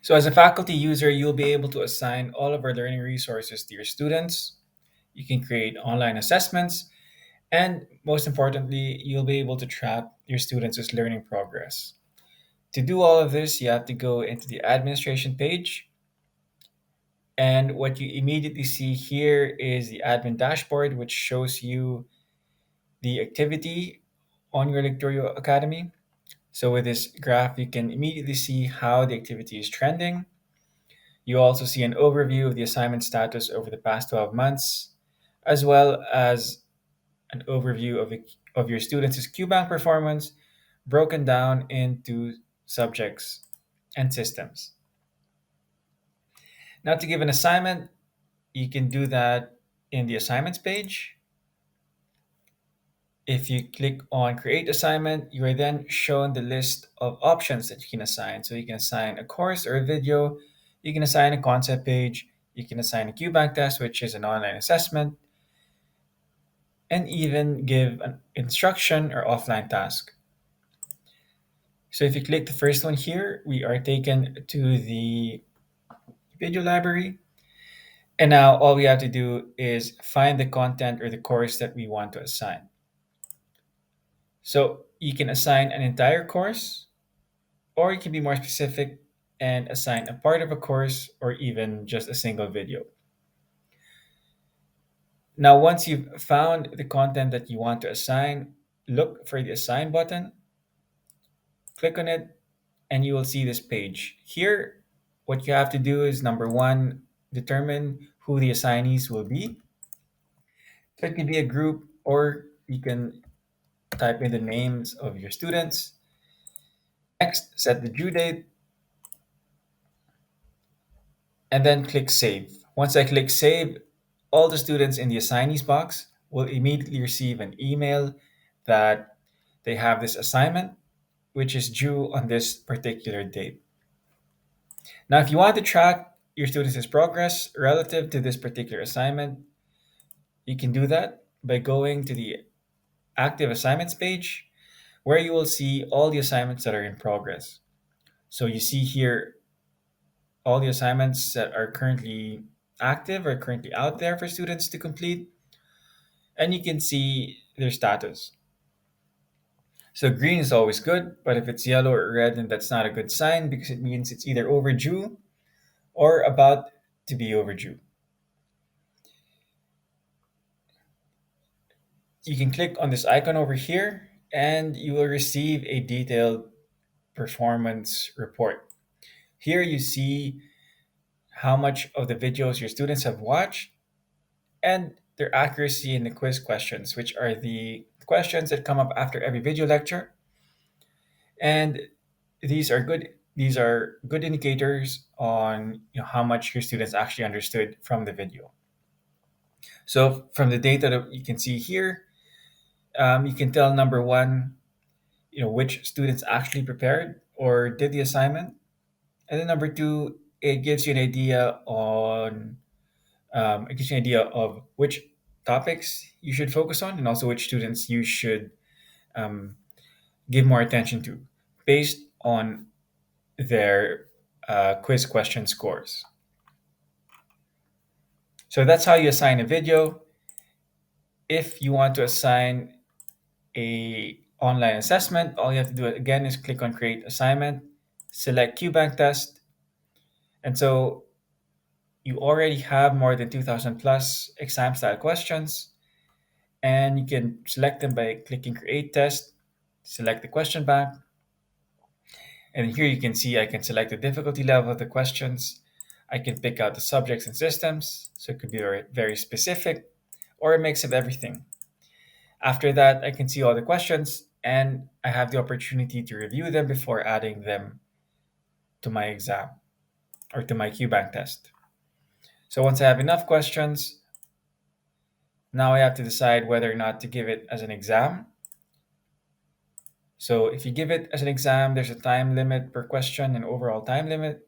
So, as a faculty user, you'll be able to assign all of our learning resources to your students. You can create online assessments, and most importantly, you'll be able to track your students' learning progress. To do all of this, you have to go into the administration page. And what you immediately see here is the admin dashboard, which shows you the activity on your Lecturio Academy. So with this graph, you can immediately see how the activity is trending. You also see an overview of the assignment status over the past 12 months, as well as an overview of your students' QBank performance broken down into subjects and systems. Now, to give an assignment, you can do that in the assignments page. If you click on create assignment, you are then shown the list of options that you can assign. So you can assign a course or a video, you can assign a concept page, you can assign a QBank test, which is an online assessment, and even give an instruction or offline task. So if you click the first one here, we are taken to the video library. And now all we have to do is find the content or the course that we want to assign. So you can assign an entire course, or you can be more specific and assign a part of a course or even just a single video. Now, once you've found the content that you want to assign, look for the assign button, click on it, and you will see this page. Here, what you have to do is number one, determine who the assignees will be. So it can be a group, or you can type in the names of your students. Next, set the due date, and then click save. Once I click save, all the students in the assignees box will immediately receive an email that they have this assignment, which is due on this particular date. Now, if you want to track your students' progress relative to this particular assignment, you can do that by going to the active assignments page where you will see all the assignments that are in progress. So you see here all the assignments that are currently active or currently out there for students to complete, and you can see their status. So green is always good, but if it's yellow or red, then that's not a good sign because it means it's either overdue or about to be overdue. You can click on this icon over here and you will receive a detailed performance report. Here you see how much of the videos your students have watched and their accuracy in the quiz questions, which are the questions that come up after every video lecture. And these are good indicators on how much your students actually understood from the video. So from the data that you can see here, you can tell number one, which students actually prepared or did the assignment, and then number two, it gives you an idea on it gives you an idea of which topics you should focus on and also which students you should um, give more attention to based on their quiz question scores. So that's how you assign a video. If you want to assign a online assessment, all you have to do again is click on create assignment, select QBank test, and so you already have more than 2000 plus exam style questions, and you can select them by clicking create test, select the question bank, and here you can see I can select the difficulty level of the questions. I can pick out the subjects and systems, so it could be very specific or a mix of everything. After that, I can see all the questions and I have the opportunity to review them before adding them to my exam or to my QBank test. So once I have enough questions, now I have to decide whether or not to give it as an exam. So if you give it as an exam, there's a time limit per question and overall time limit.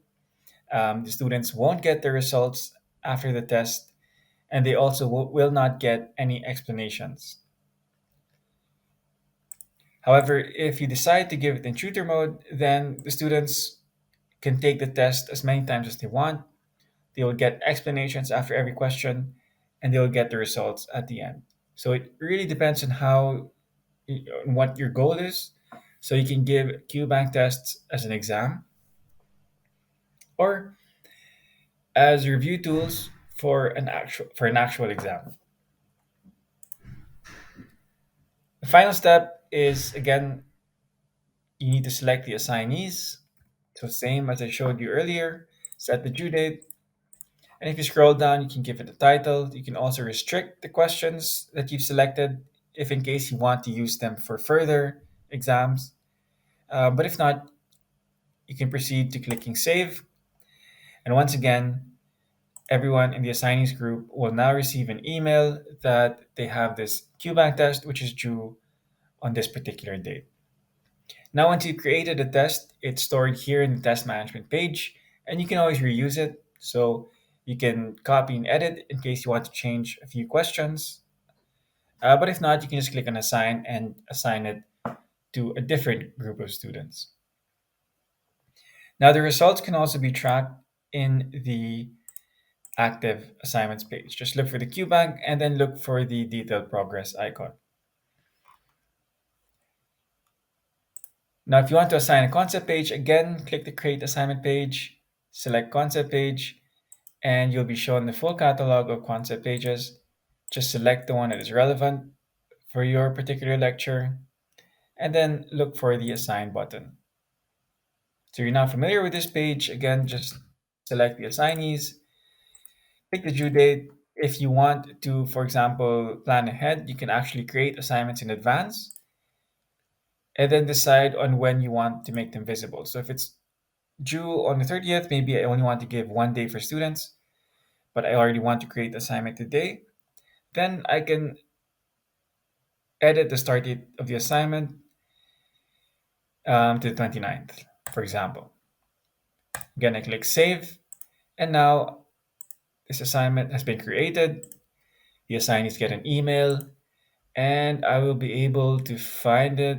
The students won't get the results after the test, and they also will not get any explanations. However, if you decide to give it in tutor mode, then the students can take the test as many times as they want. They will get explanations after every question, and they will get the results at the end. So it really depends on on what your goal is. So you can give QBank tests as an exam or as review tools for an actual exam. The final step is again you need to select the assignees. So same as I showed you earlier, set the due date. And if you scroll down, you can give it a title. You can also restrict the questions that you've selected if in case you want to use them for further exams. But if not, you can proceed to clicking save. And once again, everyone in the assignees group will now receive an email that they have this QBank test, which is due on this particular date. Now, once you've created a test, it's stored here in the test management page, and you can always reuse it. So you can copy and edit in case you want to change a few questions. But if not, you can just click on assign and assign it to a different group of students. Now, the results can also be tracked in the active assignments page. Just look for the QBank and then look for the detailed progress icon. Now, if you want to assign a concept page, again, click the create assignment page, select concept page, and you'll be shown the full catalog of concept pages. Just select the one that is relevant for your particular lecture, and then look for the assign button. So you're now familiar with this page. Again, just select the assignees, pick the due date. If you want to, for example, plan ahead, you can actually create assignments in advance and then decide on when you want to make them visible. So if it's due on the 30th, maybe I only want to give 1 day for students, but I already want to create assignment today, then I can edit the start date of the assignment to the 29th, for example. Again, I click save, and now this assignment has been created. The assignees get an email, and I will be able to find it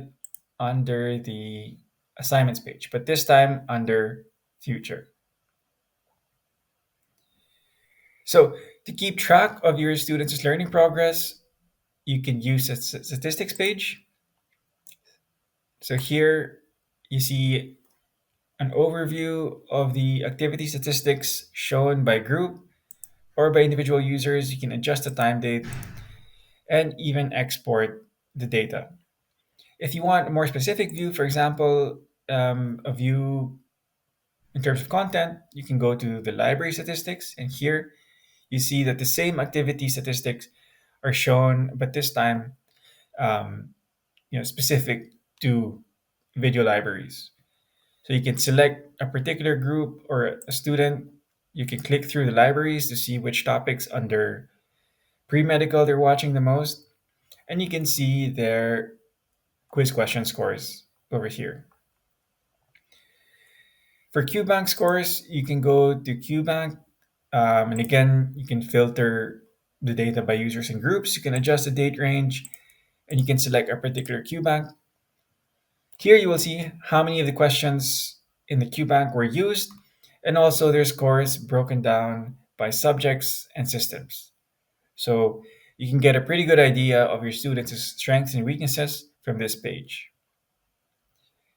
under the assignments page, but this time under future. So to keep track of your students' learning progress, you can use a statistics page. So here you see an overview of the activity statistics shown by group or by individual users. You can adjust the time date and even export the data. If you want a more specific view, for example, a view in terms of content, you can go to the library statistics, and here you see that the same activity statistics are shown, but this time, um, specific to video libraries. So you can select a particular group or a student. You can click through the libraries to see which topics under pre-medical they're watching the most, and you can see their quiz question scores over here. For QBank scores, you can go to QBank, and again, you can filter the data by users and groups. You can adjust the date range, and you can select a particular QBank. Here you will see how many of the questions in the QBank were used, and also their scores broken down by subjects and systems. So you can get a pretty good idea of your students' strengths and weaknesses from this page.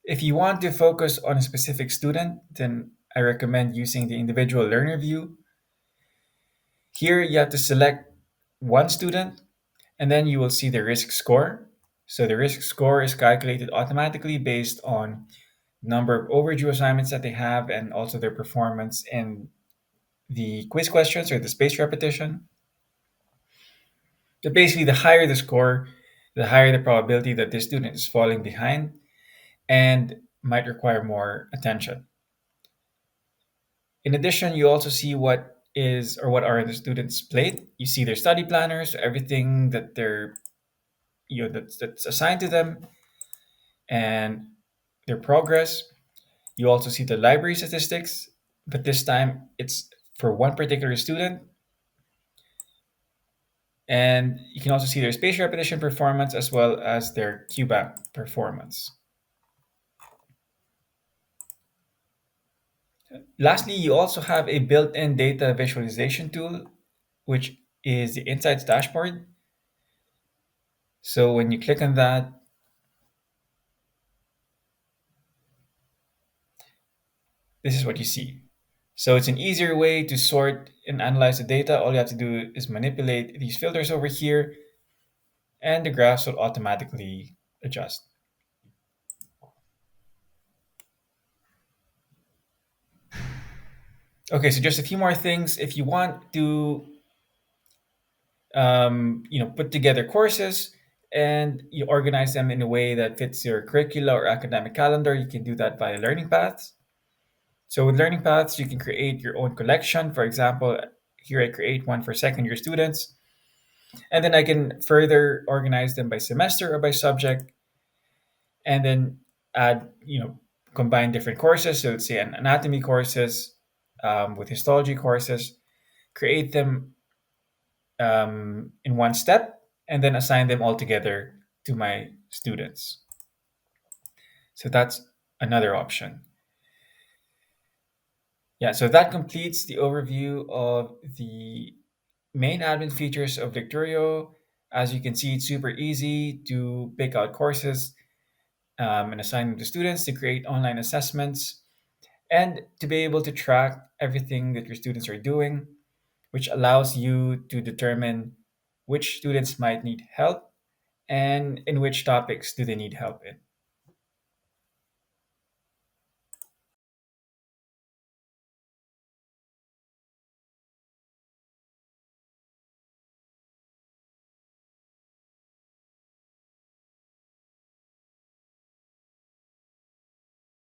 If you want to focus on a specific student, then I recommend using the individual learner view. Here you have to select one student and then you will see the risk score. So the risk score is calculated automatically based on number of overdue assignments that they have and also their performance in the quiz questions or the spaced repetition. So basically, the higher the score, the higher the probability that this student is falling behind and might require more attention. In addition, you also see what is or what are the students' plate. You see their study planners, everything that they're that's assigned to them, and their progress. You also see the library statistics, but this time it's for one particular student. And you can also see their spatial repetition performance as well as their QBank performance. Lastly, you also have a built-in data visualization tool, which is the Insights dashboard. So when you click on that, this is what you see. So it's an easier way to sort and analyze the data. All you have to do is manipulate these filters over here, and the graphs will automatically adjust. Okay, so just a few more things. If you want to, put together courses and you organize them in a way that fits your curricula or academic calendar, you can do that via Learning Paths. So with Learning Paths, you can create your own collection. For example, here I create one for second year students, and then I can further organize them by semester or by subject, and then add, combine different courses. So let's say an anatomy courses with histology courses, create them in one step, and then assign them all together to my students. So that's another option. Yeah, so that completes the overview of the main admin features of Lecturio. As you can see, it's super easy to pick out courses and assign them to students, to create online assessments, and to be able to track everything that your students are doing, which allows you to determine which students might need help and in which topics do they need help in.